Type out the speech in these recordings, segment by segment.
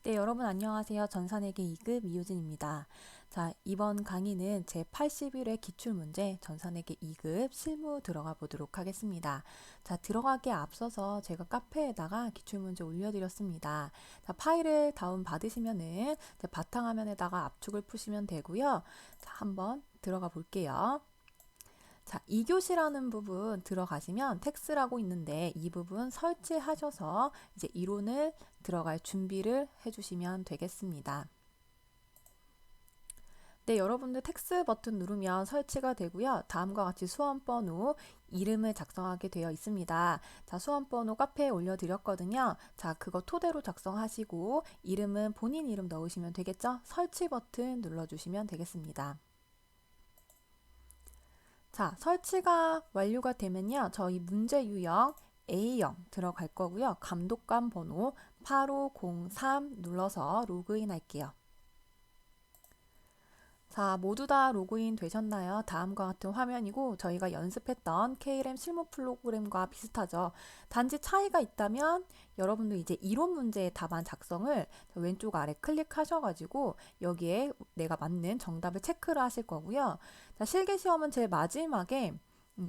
네, 여러분 안녕하세요. 전산회계 2급 이효진입니다. 자, 이번 강의는 제81회 기출문제 전산회계 2급 실무 들어가 보도록 하겠습니다. 자, 들어가기에 앞서서 제가 카페에다가 기출문제 올려드렸습니다. 자, 파일을 다운 받으시면은 바탕화면에다가 압축을 푸시면 되고요. 자, 한번 들어가 볼게요. 자, 2교시라는 부분 들어가시면 텍스라고 있는데 이 부분 설치하셔서 이제 이론을 들어갈 준비를 해주시면 되겠습니다. 네, 여러분들 텍스 버튼 누르면 설치가 되고요. 다음과 같이 수험번호, 이름을 작성하게 되어 있습니다. 자, 수험번호 카페에 올려드렸거든요. 자, 그거 토대로 작성하시고 이름은 본인 이름 넣으시면 되겠죠? 설치 버튼 눌러주시면 되겠습니다. 자, 설치가 완료가 되면요. 저희 문제 유형 A형 들어갈 거고요. 감독관 번호 8503 눌러서 로그인 할게요. 자, 모두 다 로그인 되셨나요? 다음과 같은 화면이고 저희가 연습했던 KLM 실무 프로그램과 비슷하죠. 단지 차이가 있다면 여러분도 이제 이론 문제의 답안 작성을 왼쪽 아래 클릭하셔가지고 여기에 내가 맞는 정답을 체크를 하실 거고요. 자, 실기시험은 제일 마지막에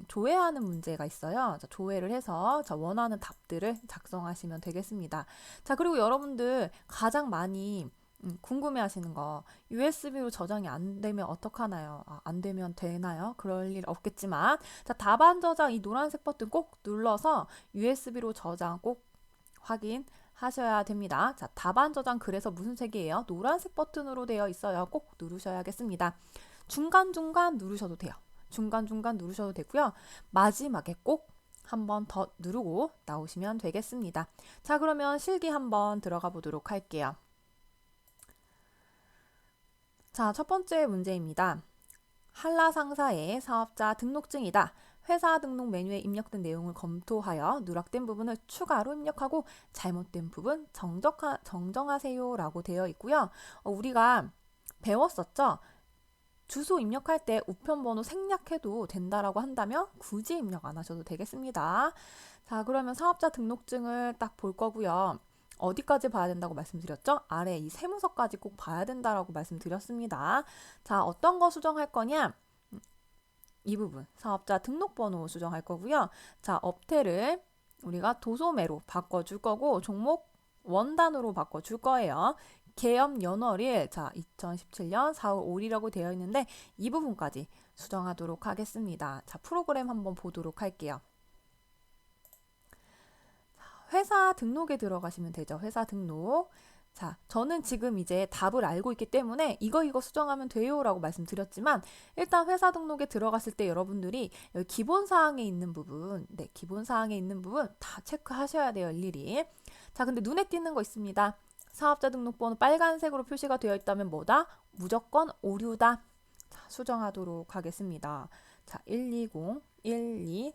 조회하는 문제가 있어요. 자, 조회를 해서 원하는 답들을 작성하시면 되겠습니다. 자, 그리고 여러분들 가장 많이 궁금해 하시는 거, USB로 저장이 안 되면 어떡하나요? 안 되면 되나요? 그럴 일 없겠지만, 자, 답안 저장 이 노란색 버튼 꼭 눌러서 USB로 저장 꼭 확인하셔야 됩니다. 자, 답안 저장 그래서 무슨 색이에요? 노란색 버튼으로 되어 있어요. 꼭 누르셔야겠습니다. 중간중간 누르셔도 돼요. 중간중간 누르셔도 되고요. 마지막에 꼭 한 번 더 누르고 나오시면 되겠습니다. 자, 그러면 실기 한번 들어가 보도록 할게요. 자, 첫 번째 문제입니다. 한라 상사의 사업자 등록증이다. 회사 등록 메뉴에 입력된 내용을 검토하여 누락된 부분을 추가로 입력하고 잘못된 부분 정정하세요 라고 되어 있고요. 우리가 배웠었죠? 주소 입력할 때 우편번호 생략해도 된다라고 한다면 굳이 입력 안 하셔도 되겠습니다. 자, 그러면 사업자 등록증을 딱 볼 거고요. 어디까지 봐야 된다고 말씀드렸죠? 아래 이 세무서까지 꼭 봐야 된다라고 말씀드렸습니다. 자, 어떤 거 수정할 거냐? 이 부분 사업자 등록번호 수정할 거고요. 자, 업태를 우리가 도소매로 바꿔줄 거고 종목 원단으로 바꿔줄 거예요. 계엄 연월일, 자, 2017년 4월 5일이라고 되어 있는데 이 부분까지 수정하도록 하겠습니다. 자, 프로그램 한번 보도록 할게요. 회사 등록에 들어가시면 되죠. 회사 등록. 자, 저는 지금 이제 답을 알고 있기 때문에 이거 수정하면 돼요 라고 말씀드렸지만 일단 회사 등록에 들어갔을 때 여러분들이 여기 기본사항에 있는 부분, 네, 기본사항에 있는 부분 다 체크하셔야 돼요, 일일이. 자, 근데 눈에 띄는 거 있습니다. 사업자 등록번호 빨간색으로 표시가 되어 있다면 뭐다? 무조건 오류다. 자, 수정하도록 하겠습니다. 자, 120, 12,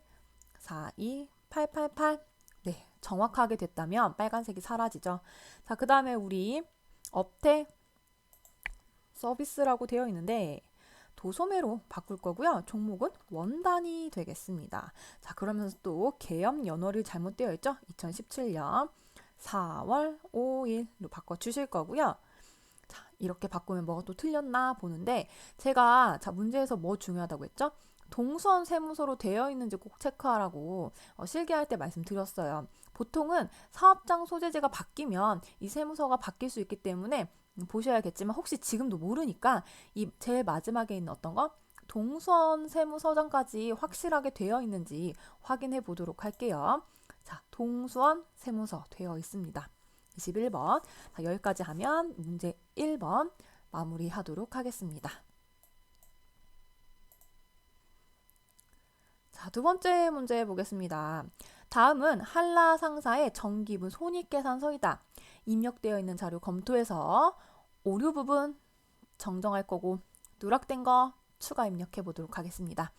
42, 888. 네, 정확하게 됐다면 빨간색이 사라지죠. 자, 그 다음에 우리 업태 서비스라고 되어 있는데 도소매로 바꿀 거고요. 종목은 원단이 되겠습니다. 자, 그러면서 또 계엄 연월일 잘못되어 있죠? 2017년 4월 5일로 바꿔주실 거고요. 자, 이렇게 바꾸면 뭐가 또 틀렸나 보는데 제가 자, 문제에서 뭐 중요하다고 했죠? 동선 세무서로 되어 있는지 꼭 체크하라고 실기할 때 말씀드렸어요. 보통은 사업장 소재지가 바뀌면 이 세무서가 바뀔 수 있기 때문에 보셔야겠지만 혹시 지금도 모르니까 이 제일 마지막에 있는 어떤 거? 동선 세무서장까지 확실하게 되어 있는지 확인해 보도록 할게요. 자, 동수원 세무서 되어 있습니다. 21번. 자, 여기까지 하면 문제 1번 마무리하도록 하겠습니다. 자, 두 번째 문제 보겠습니다. 다음은 한라 상사의 정기분 손익계산서이다. 입력되어 있는 자료 검토해서 오류 부분 정정할 거고 누락된 거 추가 입력해 보도록 하겠습니다.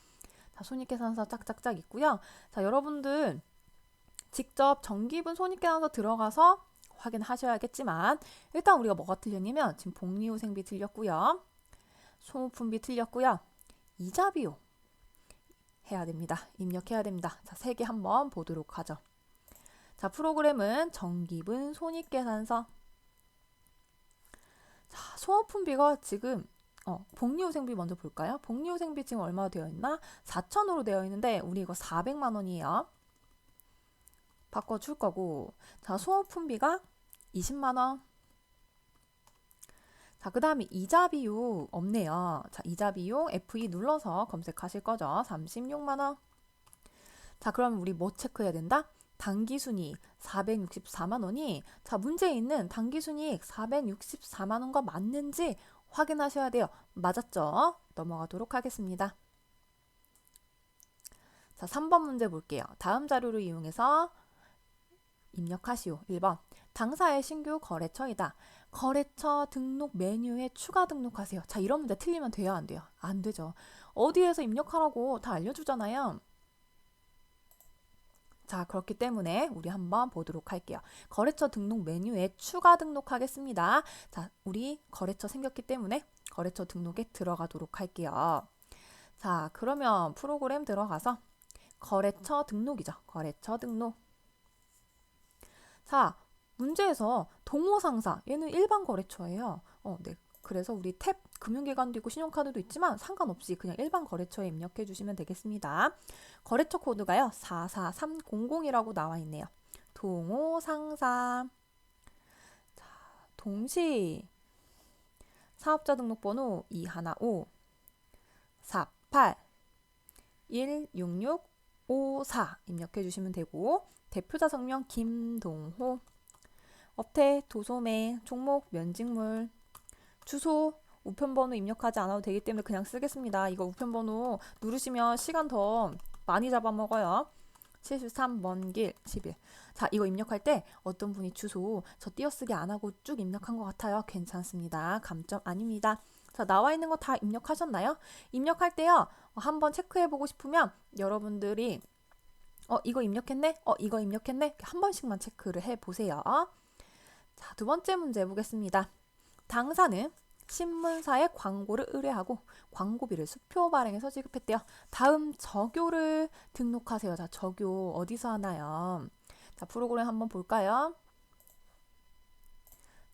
자, 손익계산서 짝짝짝 있고요. 자, 여러분들 직접 정기분 손익계산서 들어가서 확인하셔야겠지만 일단 우리가 뭐가 틀렸냐면 지금 복리후생비 틀렸고요. 소모품비 틀렸고요. 이자 비용 해야 됩니다. 입력해야 됩니다. 자, 세 개 한번 보도록 하죠. 자, 프로그램은 정기분 손익계산서 자, 소모품비가 지금 복리후생비 먼저 볼까요? 복리후생비 지금 얼마 되어 있나? 4천으로 되어 있는데 우리 이거 400만 원이에요. 바꿔줄 거고. 자, 소모품비가 20만 원. 자, 그 다음에 이자 비용 없네요. 자, 이자 비용 F2 눌러서 검색하실 거죠. 36만 원. 자, 그럼 우리 뭐 체크해야 된다? 당기순이익 464만 원이 자, 문제에 있는 당기순이익 464만 원과 맞는지 확인하셔야 돼요. 맞았죠? 넘어가도록 하겠습니다. 자, 3번 문제 볼게요. 다음 자료를 이용해서 입력하시오. 1번. 당사의 신규 거래처이다. 거래처 등록 메뉴에 추가 등록하세요. 자, 이런 문제 틀리면 돼요, 안 돼요? 안 되죠. 어디에서 입력하라고 다 알려주잖아요. 자, 그렇기 때문에 우리 한번 보도록 할게요. 거래처 등록 메뉴에 추가 등록하겠습니다. 자, 우리 거래처 생겼기 때문에 거래처 등록에 들어가도록 할게요. 자, 그러면 프로그램 들어가서 거래처 등록이죠. 거래처 등록. 자, 문제에서 동호상사, 얘는 일반 거래처예요. 네. 그래서 우리 탭 금융기관도 있고 신용카드도 있지만 상관없이 그냥 일반 거래처에 입력해 주시면 되겠습니다. 거래처 코드가요. 44300이라고 나와 있네요. 동호상사. 자, 동시 사업자 등록번호 215 48 166 54 입력해 주시면 되고 대표자 성명 김동호 업태 도소매 종목 면직물 주소 우편번호 입력하지 않아도 되기 때문에 그냥 쓰겠습니다. 이거 우편번호 누르시면 시간 더 많이 잡아먹어요. 73 먼 길 11. 자, 이거 입력할 때 어떤 분이 주소 저 띄어쓰기 안 하고 쭉 입력한 것 같아요. 괜찮습니다. 감점 아닙니다. 자, 나와 있는 거 다 입력하셨나요? 입력할 때요. 한번 체크해보고 싶으면 여러분들이 이거 입력했네? 이거 입력했네? 한 번씩만 체크를 해보세요. 자, 두 번째 문제 보겠습니다. 당사는 신문사에 광고를 의뢰하고 광고비를 수표 발행해서 지급했대요. 다음 적요를 등록하세요. 자, 적요 어디서 하나요? 자, 프로그램 한번 볼까요?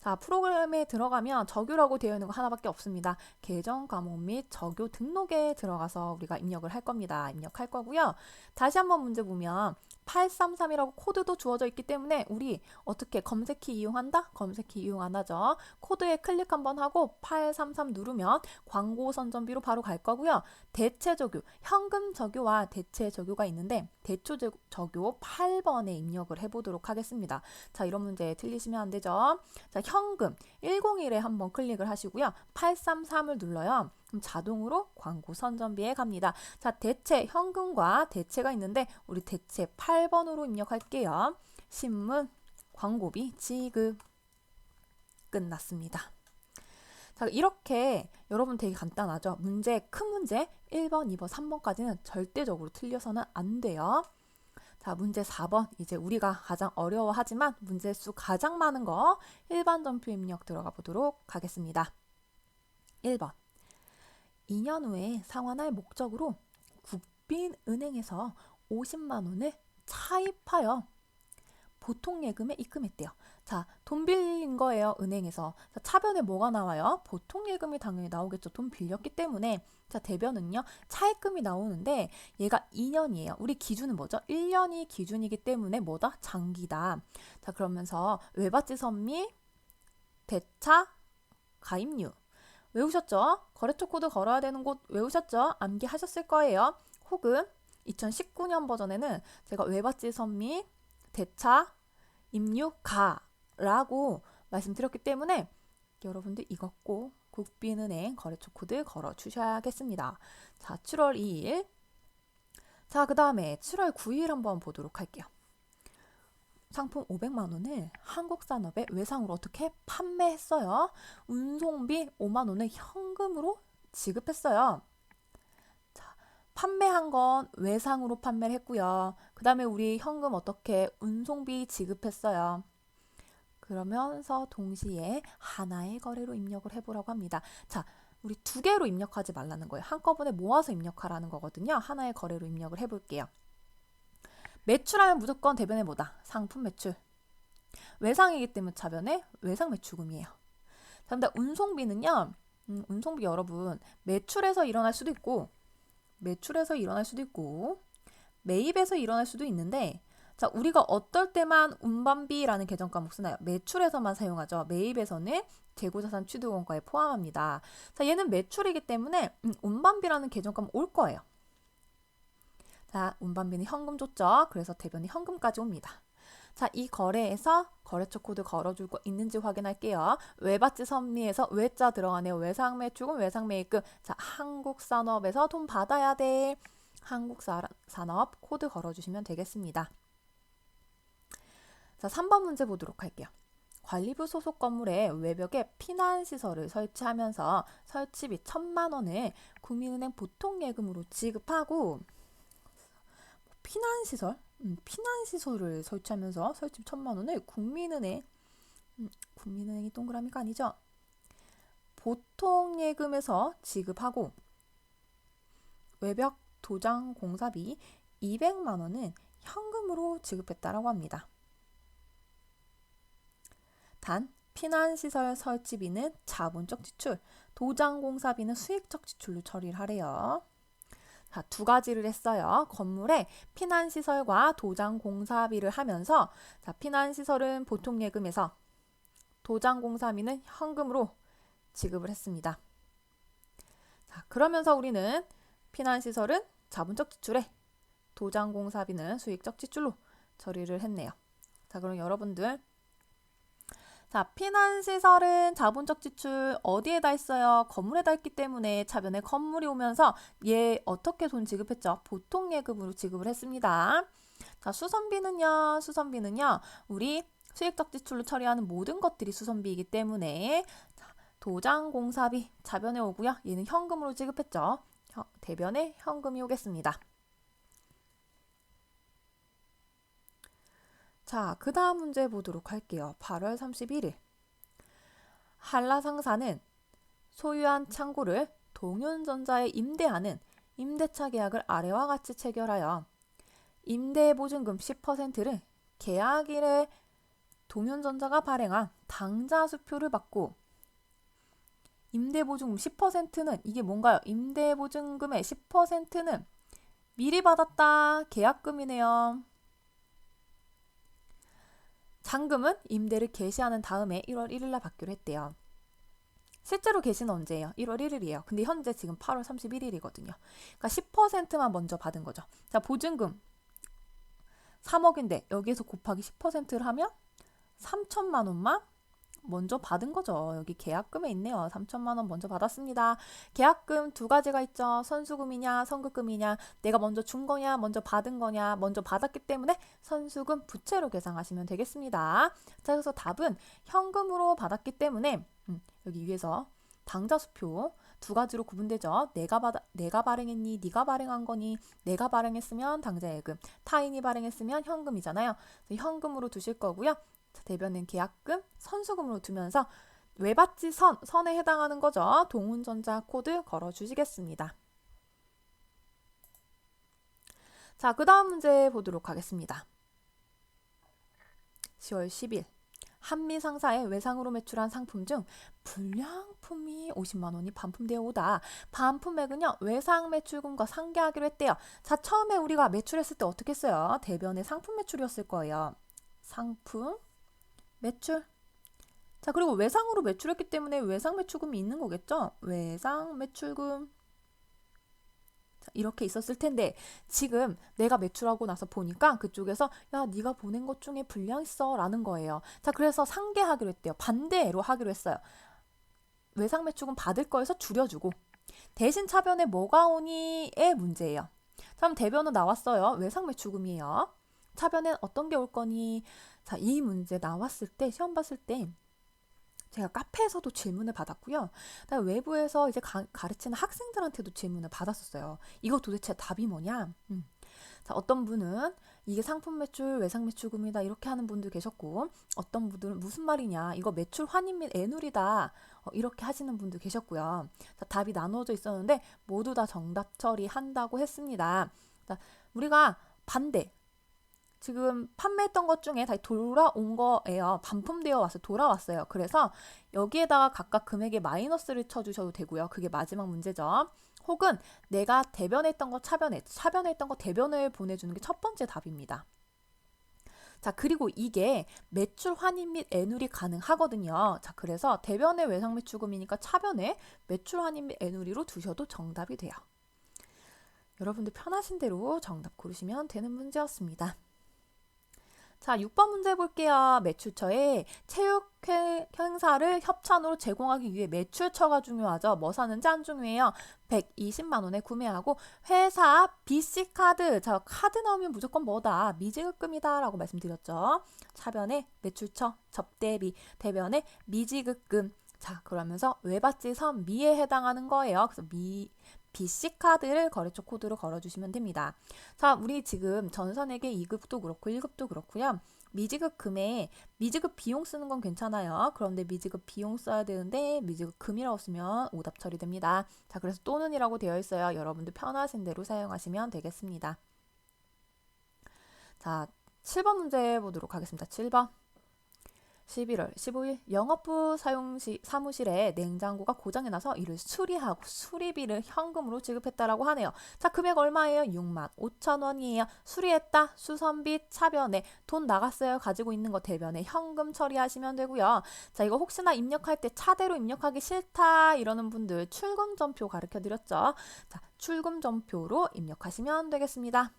자, 프로그램에 들어가면 적요라고 되어 있는 거 하나밖에 없습니다. 계정 과목 및 적요 등록에 들어가서 우리가 입력을 할 겁니다. 입력할 거고요. 다시 한번 문제 보면 833이라고 코드도 주어져 있기 때문에 우리 어떻게 검색키 이용한다? 검색키 이용 안 하죠. 코드에 클릭 한번 하고 833 누르면 광고 선전비로 바로 갈 거고요. 대체 적요, 현금 적요와 대체 적요가 있는데 대체 적요 8번에 입력을 해보도록 하겠습니다. 자, 이런 문제 틀리시면 안 되죠. 자, 현금 101에 한번 클릭을 하시고요. 833을 눌러요. 그럼 자동으로 광고 선전비에 갑니다. 자, 대체 현금과 대체가 있는데 우리 대체 8번으로 입력할게요. 신문 광고비 지급 끝났습니다. 자, 이렇게 여러분 되게 간단하죠? 문제, 큰 문제 1번, 2번, 3번까지는 절대적으로 틀려서는 안 돼요. 자, 문제 4번. 이제 우리가 가장 어려워하지만 문제 수 가장 많은 거 일반 전표 입력 들어가 보도록 하겠습니다. 1번. 2년 후에 상환할 목적으로 국빈은행에서 50만 원을 차입하여 보통예금에 입금했대요. 자, 돈 빌린 거예요, 은행에서. 자, 차변에 뭐가 나와요? 보통예금이 당연히 나오겠죠. 돈 빌렸기 때문에. 자, 대변은요, 차입금이 나오는데 얘가 2년이에요. 우리 기준은 뭐죠? 1년이 기준이기 때문에 뭐다? 장기다. 자, 그러면서 외바지선 및 대차 가입류. 외우셨죠? 거래처 코드 걸어야 되는 곳 외우셨죠? 암기하셨을 거예요. 혹은 2019년 버전에는 제가 외바지선 및 대차 입류가라고 말씀드렸기 때문에 여러분들 이거 꼭 국빈은행 거래처 코드 걸어 주셔야겠습니다. 자, 7월 2일. 자, 그 다음에 7월 9일 한번 보도록 할게요. 상품 500만 원을 한국산업에 외상으로 어떻게 판매했어요? 운송비 5만 원을 현금으로 지급했어요. 자, 판매한 건 외상으로 판매를 했고요. 그 다음에 우리 현금 어떻게 운송비 지급했어요. 그러면서 동시에 하나의 거래로 입력을 해보라고 합니다. 자, 우리 두 개로 입력하지 말라는 거예요. 한꺼번에 모아서 입력하라는 거거든요. 하나의 거래로 입력을 해볼게요. 매출하면 무조건 대변에 뭐다? 상품 매출. 외상이기 때문에 차변에 외상 매출금이에요. 근데 운송비는요, 운송비 여러분, 매출에서 일어날 수도 있고, 매입에서 일어날 수도 있는데, 자, 우리가 어떨 때만 운반비라는 계정 과목 쓰나요? 매출에서만 사용하죠. 매입에서는 재고자산 취득원가에 포함합니다. 자, 얘는 매출이기 때문에 운반비라는 계정 과목 올 거예요. 자, 운반비는 현금 줬죠. 그래서 대변이 현금까지 옵니다. 자, 이 거래에서 거래처 코드 걸어줄 거 있는지 확인할게요. 외받지 선미에서 외자 들어가네요. 외상매출금, 외상매입금. 자, 한국산업에서 돈 받아야 돼. 한국산업 코드 걸어주시면 되겠습니다. 자, 3번 문제 보도록 할게요. 관리부 소속 건물의 외벽에 피난시설을 설치하면서 설치비 1,000만 원을 국민은행 보통예금으로 지급하고 피난시설을 설치하면서 설치 1,000만 원을 국민은행이 동그라미가 아니죠. 보통예금에서 지급하고 외벽 도장 공사비 200만 원은 현금으로 지급했다라고 합니다. 단 피난시설 설치비는 자본적 지출, 도장 공사비는 수익적 지출로 처리를 하래요. 자, 두 가지를 했어요. 건물에 피난시설과 도장 공사비를 하면서 자, 피난시설은 보통예금에서 도장 공사비는 현금으로 지급을 했습니다. 자, 그러면서 우리는 피난시설은 자본적 지출에 도장 공사비는 수익적 지출로 처리를 했네요. 자, 그럼 여러분들 자, 피난시설은 자본적 지출 어디에다 있어요? 건물에다 있기 때문에 차변에 건물이 오면서 얘 어떻게 돈 지급했죠? 보통예금으로 지급을 했습니다. 자, 수선비는요. 우리 수익적 지출로 처리하는 모든 것들이 수선비이기 때문에 자, 도장 공사비 차변에 오고요. 얘는 현금으로 지급했죠. 대변에 현금이 오겠습니다. 자, 그 다음 문제 보도록 할게요. 8월 31일. 한라상사는 소유한 창고를 동현전자에 임대하는 임대차 계약을 아래와 같이 체결하여 임대보증금 10%를 계약일에 동현전자가 발행한 당좌수표를 받고 임대보증금 10%는 이게 뭔가요? 임대보증금의 10%는 미리 받았다. 계약금이네요. 잔금은 임대를 개시하는 다음에 1월 1일 날 받기로 했대요. 실제로 개시는 언제예요? 1월 1일이에요. 근데 현재 지금 8월 31일이거든요. 그러니까 10%만 먼저 받은 거죠. 자, 보증금 3억인데 여기에서 곱하기 10%를 하면 3천만 원만 먼저 받은 거죠. 여기 계약금에 있네요. 3천만 원 먼저 받았습니다. 계약금 두 가지가 있죠. 선수금이냐 선급금이냐, 내가 먼저 준 거냐 먼저 받은 거냐. 먼저 받았기 때문에 선수금 부채로 계산하시면 되겠습니다. 자, 그래서 답은 현금으로 받았기 때문에 여기 위에서 당좌수표 두 가지로 구분되죠. 내가 발행했니? 네가 발행한 거니? 내가 발행했으면 당좌예금, 타인이 발행했으면 현금이잖아요. 그래서 현금으로 두실 거고요. 대변은 계약금, 선수금으로 두면서 외받지 선에 해당하는 거죠. 동훈전자 코드 걸어주시겠습니다. 자, 그 다음 문제 보도록 하겠습니다. 10월 10일 한미상사의 외상으로 매출한 상품 중 불량품이 50만 원이 반품되어 오다. 반품액은요, 외상 매출금과 상계하기로 했대요. 자, 처음에 우리가 매출했을 때 어떻게 했어요? 대변의 상품 매출이었을 거예요. 상품 매출. 자, 그리고 외상으로 매출했기 때문에 외상 매출금이 있는 거겠죠? 외상 매출금. 자, 이렇게 있었을 텐데 지금 내가 매출하고 나서 보니까 그쪽에서 야, 네가 보낸 것 중에 불량 있어 라는 거예요. 자, 그래서 상계하기로 했대요. 반대로 하기로 했어요. 외상 매출금 받을 거에서 줄여주고 대신 차변에 뭐가 오니의 문제예요. 그럼 대변은 나왔어요. 외상 매출금이에요. 차변엔 어떤 게 올 거니? 자, 이 문제 나왔을 때, 시험 봤을 때 제가 카페에서도 질문을 받았고요. 그다음에 외부에서 이제 가르치는 학생들한테도 질문을 받았었어요. 이거 도대체 답이 뭐냐? 자, 어떤 분은 이게 상품 매출, 외상 매출금이다 이렇게 하는 분도 계셨고, 어떤 분들은 무슨 말이냐? 이거 매출 환입 및 애누리다 이렇게 하시는 분도 계셨고요. 자, 답이 나눠져 있었는데 모두 다 정답 처리한다고 했습니다. 자, 우리가 반대. 지금 판매했던 것 중에 다시 돌아온 거예요. 반품되어 와서 돌아왔어요. 그래서 여기에다가 각각 금액의 마이너스를 쳐주셔도 되고요. 그게 마지막 문제죠. 혹은 내가 대변했던 거 차변했던 거 대변을 보내주는 게 첫 번째 답입니다. 자, 그리고 이게 매출 환입 및 애누리 가능하거든요. 자, 그래서 대변의 외상 매출금이니까 차변에 매출 환입 및 애누리로 두셔도 정답이 돼요. 여러분들 편하신 대로 정답 고르시면 되는 문제였습니다. 자, 6번 문제 볼게요. 매출처에 체육 행사를 협찬으로 제공하기 위해 매출처가 중요하죠. 뭐 사는지 안 중요해요. 120만 원에 구매하고 회사 BC카드. 자, 카드 나오면 무조건 뭐다? 미지급금이다 라고 말씀드렸죠. 차변에 매출처, 접대비, 대변에 미지급금. 자, 그러면서 외받지 선미에 해당하는 거예요. 그래서 BC카드를 거래처 코드로 걸어주시면 됩니다. 자, 우리 지금 전산회계 2급도 그렇고 1급도 그렇고요. 미지급 금에 미지급 비용 쓰는 건 괜찮아요. 그런데 미지급 비용 써야 되는데 미지급 금이라고 쓰면 오답 처리됩니다. 자, 그래서 또는이라고 되어 있어요. 여러분들 편하신 대로 사용하시면 되겠습니다. 자, 7번 문제 보도록 하겠습니다. 7번. 11월 15일 영업부 사무실에 냉장고가 고장이 나서 이를 수리하고 수리비를 현금으로 지급했다라고 하네요. 자, 금액 얼마예요? 6만 5천 원이에요. 수리했다. 수선비 차변에 돈 나갔어요. 가지고 있는 거 대변에 현금 처리하시면 되고요. 자, 이거 혹시나 입력할 때 차대로 입력하기 싫다 이러는 분들 출금전표 가르쳐 드렸죠. 자, 출금전표로 입력하시면 되겠습니다.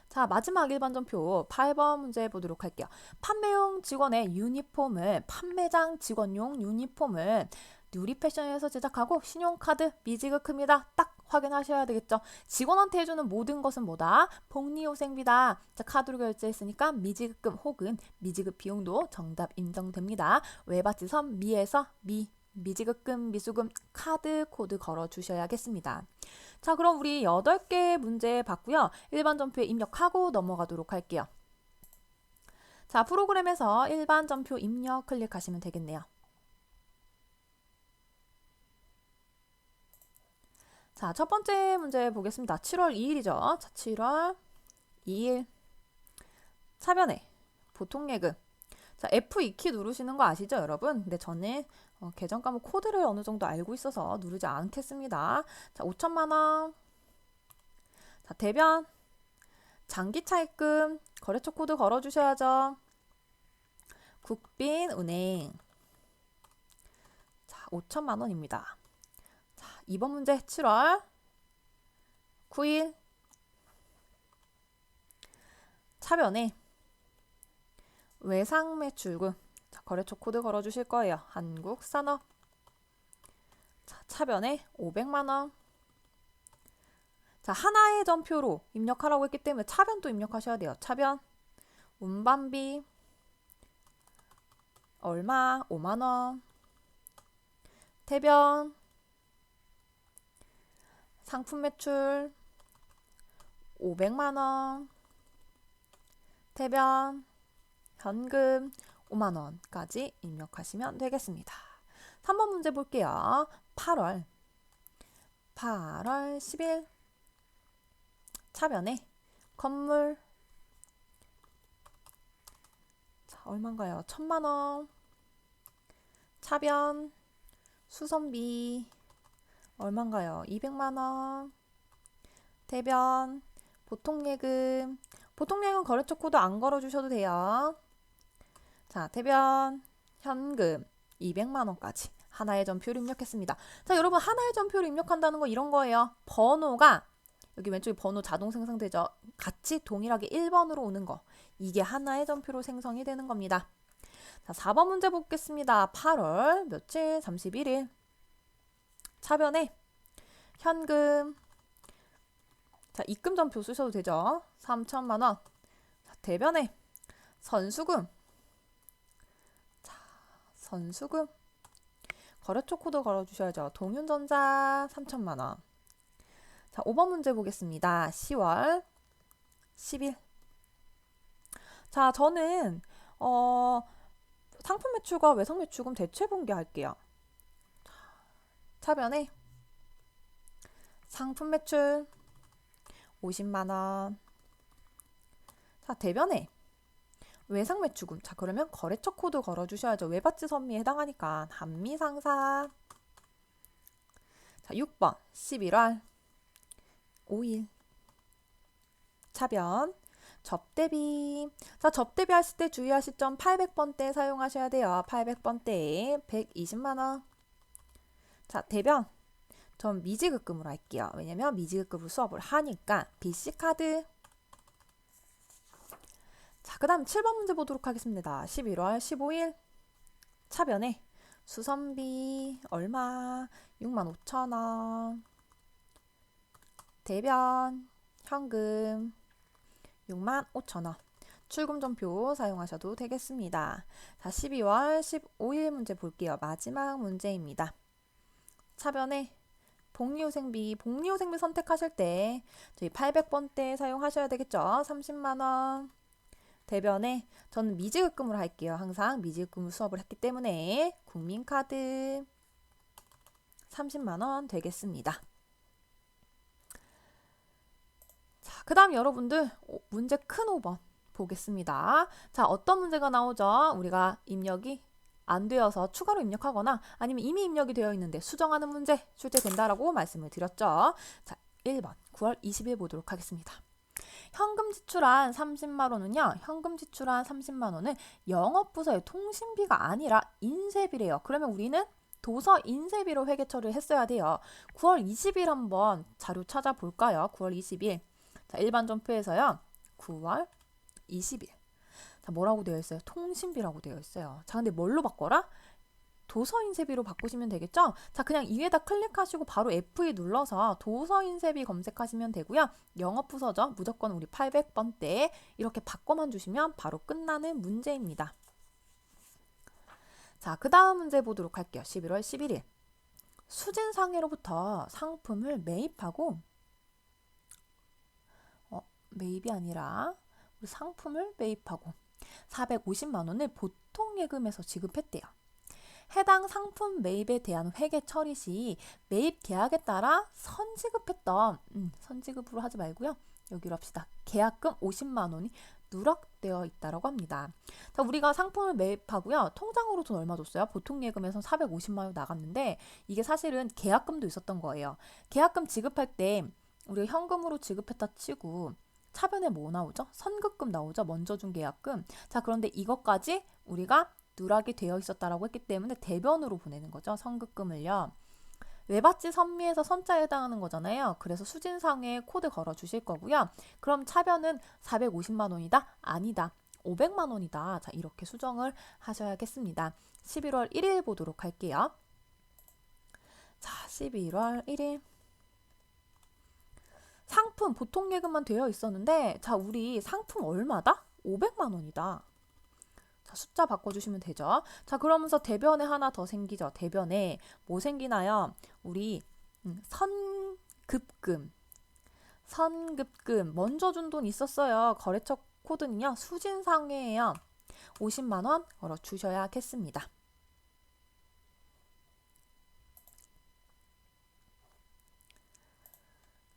자, 마지막 일반전표 8번 문제 보도록 할게요. 판매용 직원의 유니폼을 판매장 직원용 유니폼을 누리패션에서 제작하고 신용카드 미지급금이다. 딱 확인하셔야 되겠죠. 직원한테 해주는 모든 것은 뭐다? 복리후생비다. 자, 카드로 결제했으니까 미지급금 혹은 미지급 비용도 정답 인정됩니다. 외받지선 미에서 미지급금, 미수금, 카드 코드 걸어 주셔야겠습니다. 자, 그럼 우리 8개 문제 봤고요. 일반 전표에 입력하고 넘어가도록 할게요. 자, 프로그램에서 일반 전표 입력 클릭하시면 되겠네요. 자, 첫 번째 문제 보겠습니다. 7월 2일이죠. 자, 7월 2일 차변에 보통예금. 자, F2키 누르시는 거 아시죠, 여러분? 근데 저는 계정 과목 코드를 어느 정도 알고 있어서 누르지 않겠습니다. 자, 5천만 원. 자, 대변 장기 차입금 거래처 코드 걸어 주셔야죠. 국빈은행. 자, 5천만 원입니다. 자, 2번 문제 7월 9일 차변에 외상 매출금. 자, 거래처 코드 걸어 주실 거예요. 한국산업. 자, 차변에 500만 원. 자, 하나의 전표로 입력하라고 했기 때문에 차변도 입력하셔야 돼요. 차변 운반비 얼마? 5만 원. 대변 상품 매출 500만 원. 대변 현금 5만 원까지 입력하시면 되겠습니다. 3번 문제 볼게요. 8월 10일 차변에 건물. 자, 얼마인가요? 1,000만 원. 차변 수선비 얼마인가요? 200만 원. 대변 보통예금. 보통예금 거래처 코드 안 걸어 주셔도 돼요. 자, 대변 현금 200만 원까지 하나의 전표를 입력했습니다. 자, 여러분 하나의 전표를 입력한다는 거 이런 거예요. 번호가 여기 왼쪽에 번호 자동 생성되죠. 같이 동일하게 1번으로 오는 거. 이게 하나의 전표로 생성이 되는 겁니다. 자, 4번 문제 보겠습니다. 8월 며칠? 31일. 차변에 현금. 자, 입금 전표 쓰셔도 되죠. 3천만 원. 자, 대변에 선수금. 자, 선수금. 거래처 코드 걸어주셔야죠. 동윤전자 3천만 원. 자, 5번 문제 보겠습니다. 10월 10일. 자, 저는 상품 매출과 외상 매출금 대체 분개할게요. 차변에 상품 매출 50만 원. 자, 대변에 외상매출금. 자, 그러면 거래처 코드 걸어주셔야죠. 외밭지 선미에 해당하니까 한미상사. 자, 6번 11월 5일 차변 접대비. 자, 접대비 하실 때 주의하실 점 800번대 사용하셔야 돼요. 800번대에 120만 원. 자, 대변 전 미지급금으로 할게요. 왜냐면 미지급금으로 수업을 하니까 BC카드. 자, 그 다음 7번 문제 보도록 하겠습니다. 11월 15일 차변에 수선비 얼마? 65,000원. 대변 현금 65,000원. 출금전표 사용하셔도 되겠습니다. 자, 12월 15일 문제 볼게요. 마지막 문제입니다. 차변에 복리후생비 선택하실 때 저희 800번대 사용하셔야 되겠죠. 30만원. 대변에 저는 미지급금으로 할게요. 항상 미지급금으로 수업을 했기 때문에 국민카드 30만원 되겠습니다. 자, 그 다음 여러분들 문제 큰 5번 보겠습니다. 자, 어떤 문제가 나오죠? 우리가 입력이 안 되어서 추가로 입력하거나 아니면 이미 입력이 되어 있는데 수정하는 문제 출제된다라고 말씀을 드렸죠. 자, 1번 9월 20일 보도록 하겠습니다. 현금 지출한 30만 원은요. 현금 지출한 30만 원은 영업부서의 통신비가 아니라 인쇄비래요. 그러면 우리는 도서 인쇄비로 회계 처리를 했어야 돼요. 9월 20일 한번 자료 찾아볼까요? 9월 20일. 자, 일반 점표에서요. 9월 20일. 자, 뭐라고 되어 있어요? 통신비라고 되어 있어요. 자, 근데 뭘로 바꿔라? 도서인쇄비로 바꾸시면 되겠죠? 자, 그냥 위에다 클릭하시고 바로 F2 눌러서 도서인쇄비 검색하시면 되고요. 영업부서죠. 무조건 우리 800번대 이렇게 바꿔만 주시면 바로 끝나는 문제입니다. 자, 그 다음 문제 보도록 할게요. 11월 11일. 수진상해로부터 상품을 매입하고 매입이 아니라 우리 상품을 매입하고 450만 원을 보통예금에서 지급했대요. 해당 상품 매입에 대한 회계 처리 시 매입 계약에 따라 선지급했던 선지급으로 하지 말고요. 여기로 합시다. 계약금 50만 원이 누락되어 있다고 합니다. 자, 우리가 상품을 매입하고요. 통장으로 돈 얼마 줬어요? 보통예금에서 450만 원 나갔는데 이게 사실은 계약금도 있었던 거예요. 계약금 지급할 때 우리가 현금으로 지급했다 치고 차변에 뭐 나오죠? 선급금 나오죠? 먼저 준 계약금. 자, 그런데 이것까지 우리가 누락이 되어 있었다라고 했기 때문에 대변으로 보내는 거죠. 선급금을요. 외밭지 선미에서 선자에 해당하는 거잖아요. 그래서 수진상에 코드 걸어 주실 거고요. 그럼 차변은 450만 원이다? 아니다. 500만 원이다. 자, 이렇게 수정을 하셔야겠습니다. 11월 1일 보도록 할게요. 자, 11월 1일. 상품 보통예금만 되어 있었는데 자, 우리 상품 얼마다? 500만 원이다. 숫자 바꿔주시면 되죠. 자, 그러면서 대변에 하나 더 생기죠. 대변에 뭐 생기나요? 우리 선급금 먼저 준 돈 있었어요. 거래처 코드는요. 수진상해예요. 50만 원 걸어 주셔야겠습니다.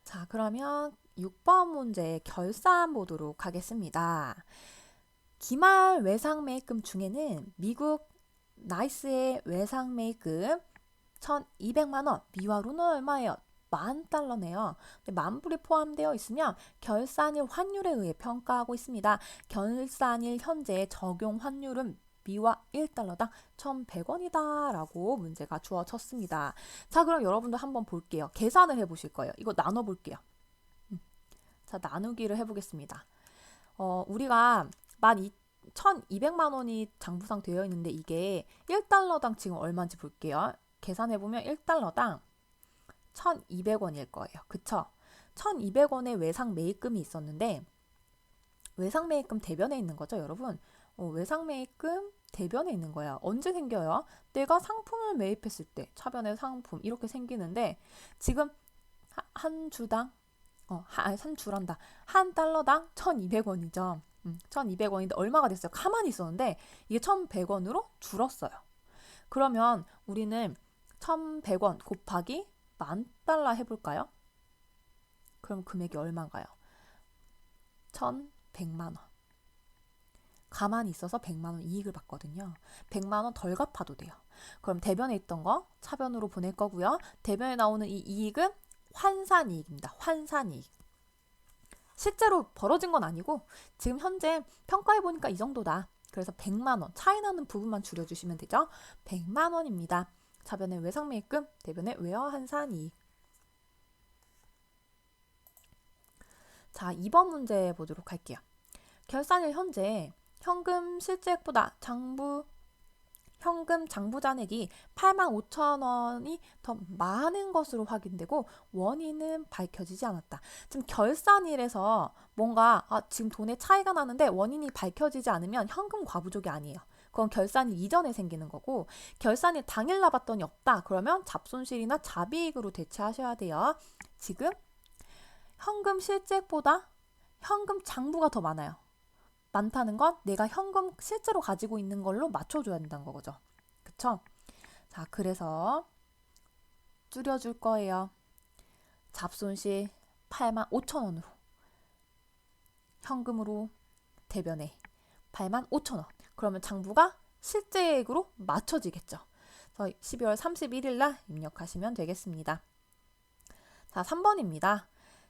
자, 그러면 6번 문제 결산 보도록 하겠습니다. 기말 외상매입금 중에는 미국 나이스의 외상매입금 1,200만 원, 미화로는 얼마예요? $10,000네요. 만불이 포함되어 있으면 결산일 환율에 의해 평가하고 있습니다. 결산일 현재 적용 환율은 미화 $1당 1,100원이다 라고 문제가 주어졌습니다. 자, 그럼 여러분들 한번 볼게요. 계산을 해보실 거예요. 이거 나눠볼게요. 자, 나누기를 해보겠습니다. 우리가 1,200만 원이 장부상 되어 있는데 이게 $1당 지금 얼마인지 볼게요. 계산해보면 $1당 1,200원일 거예요. 그쵸? 1,200원의 외상 매입금이 있었는데 외상 매입금 대변에 있는 거죠, 여러분? 외상 매입금 대변에 있는 거야. 언제 생겨요? 내가 상품을 매입했을 때 차변의 상품 이렇게 생기는데 지금 한 주당 한 주란다. 한 달러당 1,200원이죠. 1,200원인데 얼마가 됐어요? 가만히 있었는데 이게 1,100원으로 줄었어요. 그러면 우리는 1,100원 곱하기 $10,000 해볼까요? 그럼 금액이 얼마인가요? 1,100만 원. 가만히 있어서 100만 원 이익을 받거든요. 100만 원 덜 갚아도 돼요. 그럼 대변에 있던 거 차변으로 보낼 거고요. 대변에 나오는 이 이익은 환산이익입니다. 환산이익. 실제로 벌어진 건 아니고 지금 현재 평가해보니까 이 정도다. 그래서 100만 원, 차이 나는 부분만 줄여주시면 되죠. 100만 원입니다. 차변의 외상매입금, 대변의 외화환산이익. 자, 2번 문제 보도록 할게요. 결산일 현재 현금 실제액보다 현금 장부 잔액이 85,000원이 더 많은 것으로 확인되고 원인은 밝혀지지 않았다. 지금 결산일에서 뭔가 지금 돈의 차이가 나는데 원인이 밝혀지지 않으면 현금 과부족이 아니에요. 그건 결산일 이전에 생기는 거고 결산일 당일 나봤더니 없다. 그러면 잡손실이나 잡이익으로 대체하셔야 돼요. 지금 현금 실제액보다 현금 장부가 더 많다는 건 내가 현금 실제로 가지고 있는 걸로 맞춰줘야 된다는 거죠. 그쵸? 자, 그래서 줄여줄 거예요. 잡손실 85,000원으로 현금으로 대변에 85,000원. 그러면 장부가 실제액으로 맞춰지겠죠. 그래서 12월 31일 날 입력하시면 되겠습니다. 자, 3번입니다.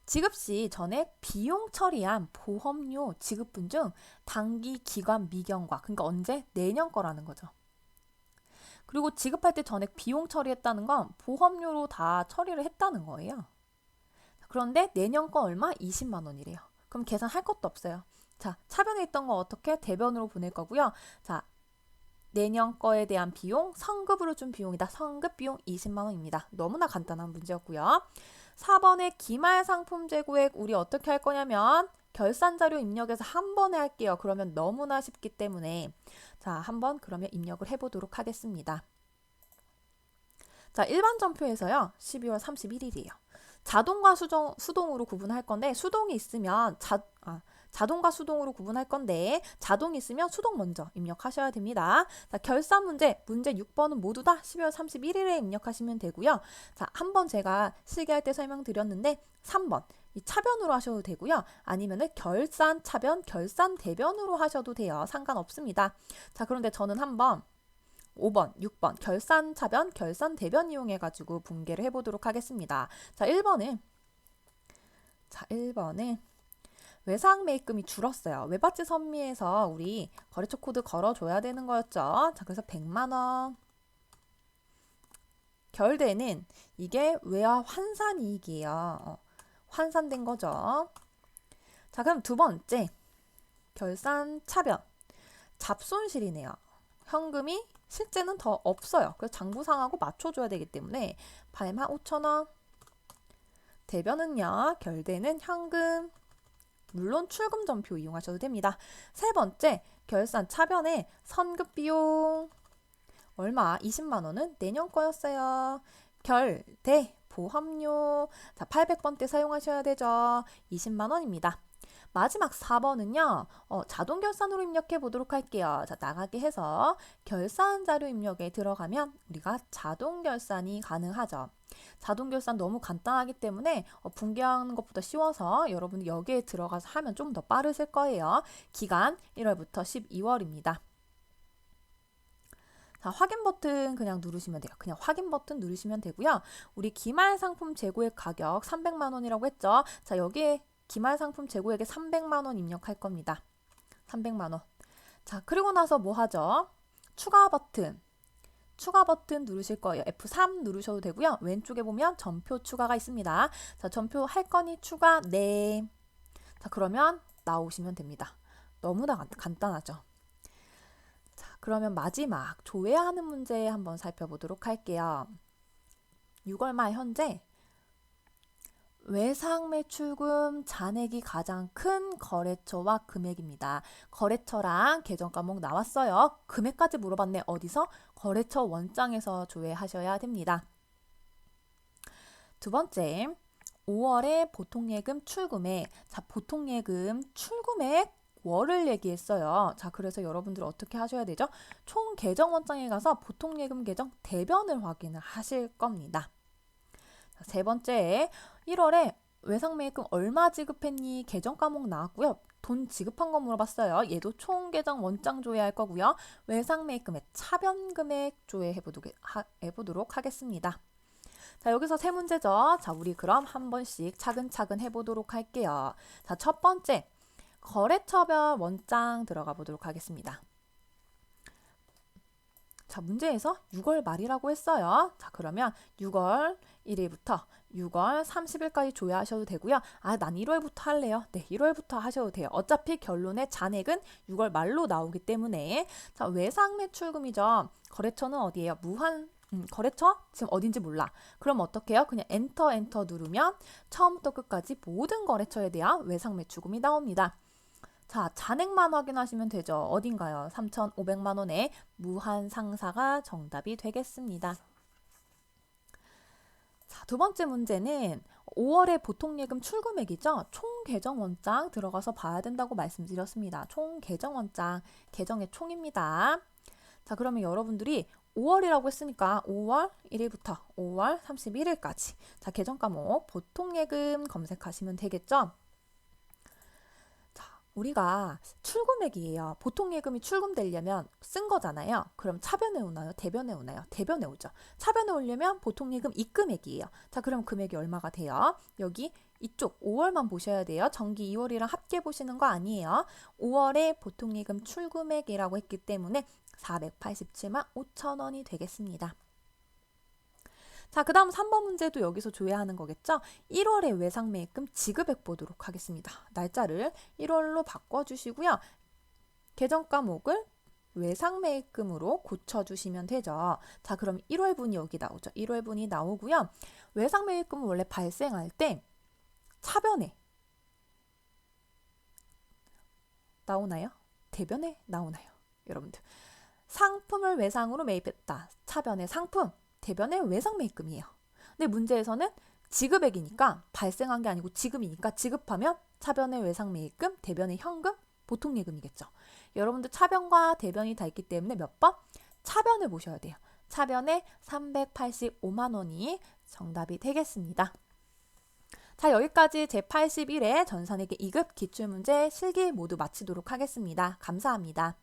지급 시 전액 비용 처리한 보험료 지급분 중 단기 기간 미경과, 그러니까 언제? 내년 거라는 거죠. 그리고 지급할 때 전액 비용 처리했다는 건 보험료로 다 처리를 했다는 거예요. 그런데 내년 거 얼마? 20만 원이래요. 그럼 계산할 것도 없어요. 자, 차변에 있던 거 어떻게? 대변으로 보낼 거고요. 자, 내년 거에 대한 비용, 성급으로 준 비용이다. 성급 비용 20만 원입니다. 너무나 간단한 문제였고요. 4번의 기말 상품 재고액 우리 어떻게 할 거냐면 결산 자료 입력해서 한 번에 할게요. 그러면 너무나 쉽기 때문에 자, 한번 그러면 입력을 해보도록 하겠습니다. 자, 일반 전표에서요. 12월 31일이에요. 자동과 수동으로 구분할 건데 수동이 있으면 자동과 수동으로 구분할 건데 자동이 있으면 수동 먼저 입력하셔야 됩니다. 자, 결산 문제 6번은 모두 다 12월 31일에 입력하시면 되고요. 자, 한번 제가 실기할 때 설명드렸는데 3번 이 차변으로 하셔도 되고요. 아니면은 결산 차변, 결산 대변으로 하셔도 돼요. 상관없습니다. 자, 그런데 저는 한번 5번, 6번 결산 차변, 결산 대변 이용해가지고 분개를 해보도록 하겠습니다. 자, 1번은 외상 매입금이 줄었어요. 외바지 선미에서 우리 거래처 코드 걸어줘야 되는 거였죠. 자, 그래서 100만 원. 결대는 이게 외화 환산 이익이에요. 환산된 거죠. 자, 그럼 두 번째 결산 차변. 잡손실이네요. 현금이 실제는 더 없어요. 그래서 장부상하고 맞춰줘야 되기 때문에 85,000원. 대변은요. 결대는 현금. 물론 출금 전표 이용하셔도 됩니다. 세 번째, 결산 차변에 선급 비용 얼마? 20만 원은 내년 거였어요. 결대 보험료 자, 800번 때 사용하셔야 되죠. 20만 원입니다. 마지막 4번은요. 자동 결산으로 입력해 보도록 할게요. 자, 나가게 해서 결산 자료 입력에 들어가면 우리가 자동 결산이 가능하죠. 자동 결산 너무 간단하기 때문에 분개하는 것보다 쉬워서 여러분이 여기에 들어가서 하면 좀 더 빠르실 거예요. 기간 1월부터 12월입니다. 자, 확인 버튼 그냥 누르시면 돼요. 그냥 확인 버튼 누르시면 되고요. 우리 기말 상품 재고액 가격 300만 원이라고 했죠. 자, 여기에 기말 상품 재고액에 300만 원 입력할 겁니다. 300만 원. 자, 그리고 나서 뭐 하죠? 추가 버튼 누르실 거예요. F3 누르셔도 되고요. 왼쪽에 보면 전표 추가가 있습니다. 자, 전표 할 거니 추가 네. 자, 그러면 나오시면 됩니다. 너무나 간단하죠. 자, 그러면 마지막 조회하는 문제 한번 살펴보도록 할게요. 6월 말 현재 외상 매출금 잔액이 가장 큰 거래처와 금액입니다. 거래처랑 계정 과목 나왔어요. 금액까지 물어봤네. 어디서? 거래처 원장에서 조회하셔야 됩니다. 두 번째, 5월에 보통예금 출금액. 자, 보통예금 출금액 월을 얘기했어요. 자, 그래서 여러분들 어떻게 하셔야 되죠? 총 계정 원장에 가서 보통예금 계정 대변을 확인을 하실 겁니다. 자, 세 번째, 1월에 외상매입금 얼마 지급했니? 계정 과목 나왔고요. 돈 지급한 거 물어봤어요. 얘도 총 계정 원장 조회할 거고요. 외상 매입 금액, 차변 금액 조회해보도록 하겠습니다. 자, 여기서 세 문제죠. 자, 우리 그럼 한 번씩 차근차근 해보도록 할게요. 자, 첫 번째, 거래처별 원장 들어가 보도록 하겠습니다. 자, 문제에서 6월 말이라고 했어요. 자, 그러면 6월 1일부터 6월 30일까지 조회하셔도 되고요. 아, 난 1월부터 할래요. 네, 1월부터 하셔도 돼요. 어차피 결론의 잔액은 6월 말로 나오기 때문에. 자, 외상 매출금이죠. 거래처는 어디예요? 거래처? 지금 어딘지 몰라. 그럼 어떻게 해요? 그냥 엔터 누르면 처음부터 끝까지 모든 거래처에 대한 외상 매출금이 나옵니다. 자, 잔액만 확인하시면 되죠. 어딘가요? 3,500만 원의 무한 상사가 정답이 되겠습니다. 자, 두 번째 문제는 5월의 보통예금 출금액이죠. 총 계정 원장 들어가서 봐야 된다고 말씀드렸습니다. 총 계정 원장, 계정의 총입니다. 자, 그러면 여러분들이 5월이라고 했으니까 5월 1일부터 5월 31일까지 자, 계정 과목 보통예금 검색하시면 되겠죠. 우리가 출금액이에요. 보통예금이 출금되려면 쓴 거잖아요. 그럼 차변에 오나요? 대변에 오나요? 대변에 오죠. 차변에 오려면 보통예금 입금액이에요. 자, 그럼 금액이 얼마가 돼요? 여기 이쪽 5월만 보셔야 돼요. 정기 2월이랑 합계 보시는 거 아니에요. 5월에 보통예금 출금액이라고 했기 때문에 487만 5천 원이 되겠습니다. 자, 그 다음 3번 문제도 여기서 조회하는 거겠죠? 1월에 외상매입금 지급액 보도록 하겠습니다. 날짜를 1월로 바꿔주시고요. 계정 과목을 외상매입금으로 고쳐주시면 되죠. 자, 그럼 1월분이 여기 나오죠. 1월분이 나오고요. 외상매입금은 원래 발생할 때 차변에 나오나요? 대변에 나오나요? 여러분들. 상품을 외상으로 매입했다. 차변의 상품. 대변의 외상 매입금이에요. 근데 문제에서는 지급액이니까 발생한 게 아니고 지급이니까 지급하면 차변의 외상 매입금, 대변의 현금, 보통예금이겠죠. 여러분들 차변과 대변이 다 있기 때문에 몇 번? 차변을 보셔야 돼요. 차변에 385만 원이 정답이 되겠습니다. 자, 여기까지 제81회 전산회계 2급 기출문제 실기 모두 마치도록 하겠습니다. 감사합니다.